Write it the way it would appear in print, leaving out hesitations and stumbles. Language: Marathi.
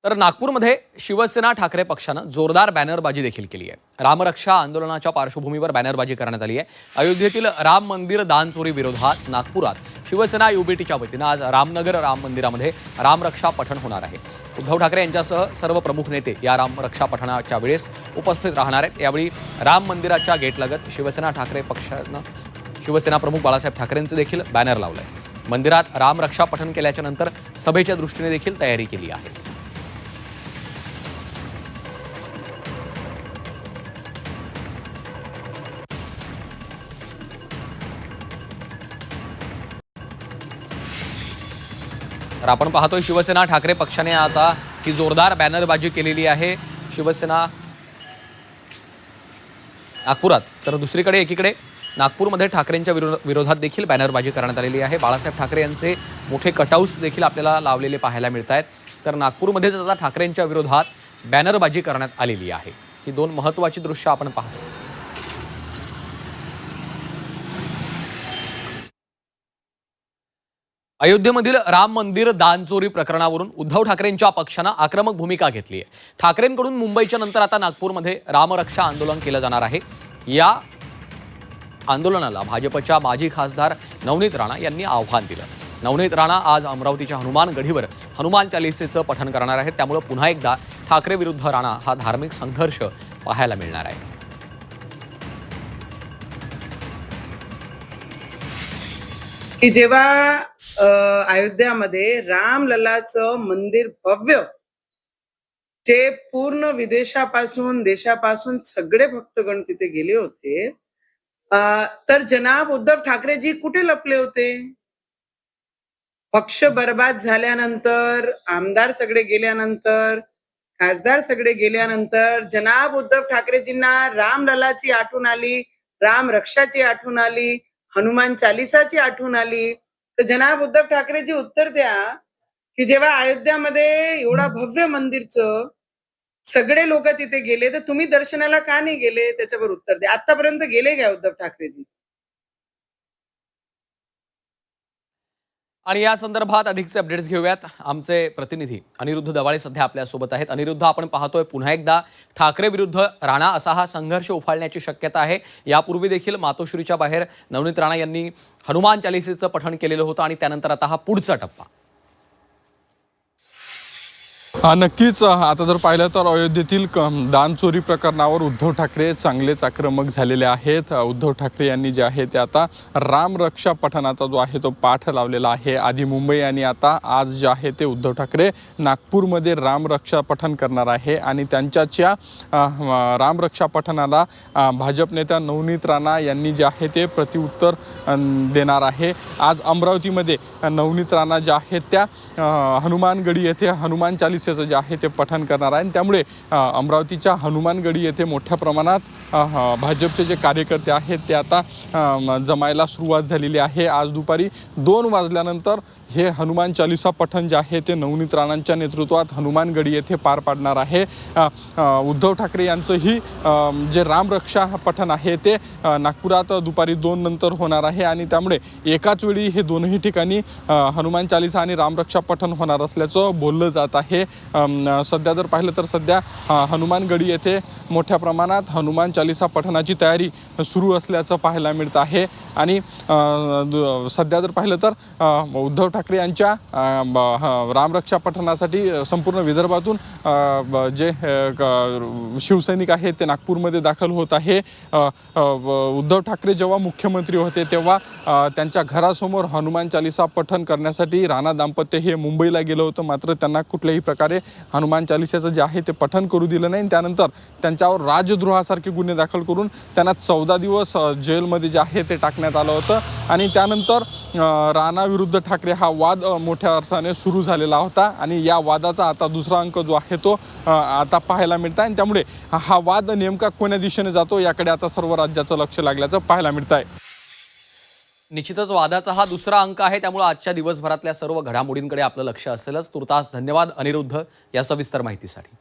तर नागपूरमध्ये शिवसेना ठाकरे पक्षानं जोरदार बॅनरबाजी देखील केली आहे। रामरक्षा आंदोलनाच्या पार्श्वभूमीवर बॅनरबाजी करण्यात आली आहे। अयोध्येतील राम मंदिर दान चोरी विरोधात नागपुरात शिवसेना युबीटीच्या वतीनं आज रामनगर राम मंदिरामध्ये रामरक्षा पठण होणार आहे। उद्धव ठाकरे यांच्यासह सर्व प्रमुख नेते या रामरक्षा पठणाच्या वेळेस उपस्थित राहणार आहेत। यावेळी राम मंदिराच्या गेटलगत शिवसेना ठाकरे पक्षानं शिवसेना प्रमुख बाळासाहेब ठाकरेंचे देखील बॅनर लावलंय। मंदिरात रामरक्षा पठण केल्याच्या नंतर सभेच्या दृष्टीने देखील तयारी केली आहे। तर आपण पाहतोय शिवसेना ठाकरे पक्षाने आता ही जोरदार बॅनरबाजी केलेली आहे। शिवसेना नागपुरात तर दुसरीकडे एकीकडे नागपूरमध्ये ठाकरेंच्या विरोधात देखील बॅनरबाजी करण्यात आलेली आहे। बाळासाहेब ठाकरे यांचे मोठे कटआउट्स देखील आपल्याला लावलेले पाहायला मिळत आहेत। तर नागपूरमध्ये आता ठाकरेंच्या विरोधात बॅनरबाजी करण्यात आलेली आहे। ही दोन महत्त्वाची दृश्य आपण पाहतो। अयोध्येमधील राम मंदिर दान चोरी प्रकरणावरून उद्धव ठाकरेंच्या पक्षानं आक्रमक भूमिका घेतली आहे। ठाकरेंकडून मुंबईच्या नंतर आता नागपूरमध्ये रामरक्षा आंदोलन केलं जाणार आहे। या आंदोलनाला भाजपच्या माजी खासदार नवनीत राणा यांनी आव्हान दिलं। नवनीत राणा आज अमरावतीच्या हनुमान गढीवर हनुमान चालीसेचं पठण करणार आहेत। त्यामुळे पुन्हा एकदा ठाकरे विरुद्ध राणा हा धार्मिक संघर्ष पाहायला मिळणार आहे। की जेव्हा अयोध्यामध्ये रामललाचं मंदिर भव्य जे पूर्ण विदेशापासून देशापासून सगळे भक्तगण तिथे गेले होते, तर जनाब उद्धव ठाकरेजी कुठे लपले होते? पक्ष बर्बाद झाल्यानंतर, आमदार सगळे गेल्यानंतर, खासदार सगळे गेल्यानंतर जनाब उद्धव ठाकरेजींना रामललाची आठवण आली, राम रक्षाची आठवण आली, हनुमान चालीसाची आठवण आली। तर जनाब उद्धव ठाकरेजी उत्तर द्या की जेव्हा अयोध्यामध्ये एवढा भव्य मंदिरचं सगळे लोक तिथे गेले, तर तुम्ही दर्शनाला का नाही गेले? त्याच्यावर उत्तर द्या। आतापर्यंत गेले का उद्धव ठाकरेजी? आणि या संदर्भात अधिकचे अपडेट्स घेऊयात। आमचे प्रतिनिधी अनिरुद्ध दवाळे सध्या आपल्या सोबत आहेत। अनिरुद्ध, आपण पाहतोय पुन्हा एकदा ठाकरे विरुद्ध राणा असा हा संघर्ष उफाळण्याची शक्यता आहे। यापूर्वी देखील मातोश्रीच्या बाहेर नवनीत राणा यांनी हनुमान चालीसेचं पठण केलेलं होतं आणि त्यानंतर आता हा पुढचा टप्पा। नक्कीच आता जर पाहिलं तर अयोध्येतील दान चोरी प्रकरणावर उद्धव ठाकरे चांगलेच आक्रमक झालेले आहेत। उद्धव ठाकरे यांनी जे आहे ते आता रामरक्षा पठणाचा जो आहे तो पाठ लावलेला आहे। आधी मुंबई आणि आता आज जे आहे ते उद्धव ठाकरे नागपूरमध्ये रामरक्षा पठण करणार आहे आणि त्यांच्याच्या रामरक्षा पठणाला भाजप नेत्या नवनीत राणा यांनी जे आहे ते प्रत्युत्तर देणार आहे। आज अमरावतीमध्ये नवनीत राणा ज्या आहेत त्या हनुमानगडी येथे हनुमान चालीसेचं जे आहे ते पठण करणार आहे। त्यामुळे अमरावतीच्या हनुमानगडी येथे मोठ्या प्रमाणात भाजपचे जे कार्यकर्ते आहेत ते आता जमायला सुरुवात झालेली आहे। आज दुपारी 2 वाजल्यानंतर हे हनुमान चालीसा पठण जे आहे ते नवनीत राणांच्या नेतृत्वात हनुमानगडी येथे पार पाडणार आहे। उद्धव ठाकरे यांचंही जे रामरक्षा पठण आहे ते नागपुरात दुपारी 2 नंतर होणार आहे आणि त्यामुळे एकाच वेळी हे दोनही ठिकाणी हनुमान चालीसा आणि रामरक्षा पठण होणार असल्याचं बोललं जात आहे। सध्या जर पाहिलं तर सध्या हनुमानगडी येथे मोठ्या प्रमाणात हनुमान चालीसा पठणाची तयारी सुरू असल्याचं पाहायला मिळत आहे आणि सध्या जर पाहिलं तर उद्धव ठाकरे यांच्या रामरक्षा पठणासाठी संपूर्ण विदर्भातून जे शिवसैनिक आहेत ते नागपूरमध्ये दाखल होत आहे। उद्धव ठाकरे जेव्हा मुख्यमंत्री होते तेव्हा त्यांच्या घरासमोर हनुमान चालीसा पठण करण्यासाठी राणा दाम्पत्य हे मुंबईला गेलं होतं, मात्र त्यांना कुठल्याही प्रकारे हनुमान चालीसाचं जे आहे ते पठण करू दिलं नाही। त्यानंतर त्यांच्यावर राजद्रोहासारखे गुन्हे दाखल करून त्यांना 14 दिवस जेलमध्ये जे आहे ते टाकण्यात आलं होतं आणि त्यानंतर राणा विरुद्ध ठाकरे हा वाद मोठ्या अर्थाने सुरू झालेला होता आणि या वादाचा आता दुसरा अंक जो आहे तो आता पाहायला मिळत आहे आणि त्यामुळे हा वाद नेमका कोण्या दिशेने जातो याकडे आता सर्व राज्याचं लक्ष लागल्याचं पाहायला मिळत आहे। निश्चितच वादाचा हा दुसरा अंक आहे, त्यामुळे आजच्या दिवसभरातल्या सर्व घडामोडींकडे आपलं लक्ष असेलच। तुर्तास धन्यवाद अनिरुद्ध या सविस्तर माहितीसाठी।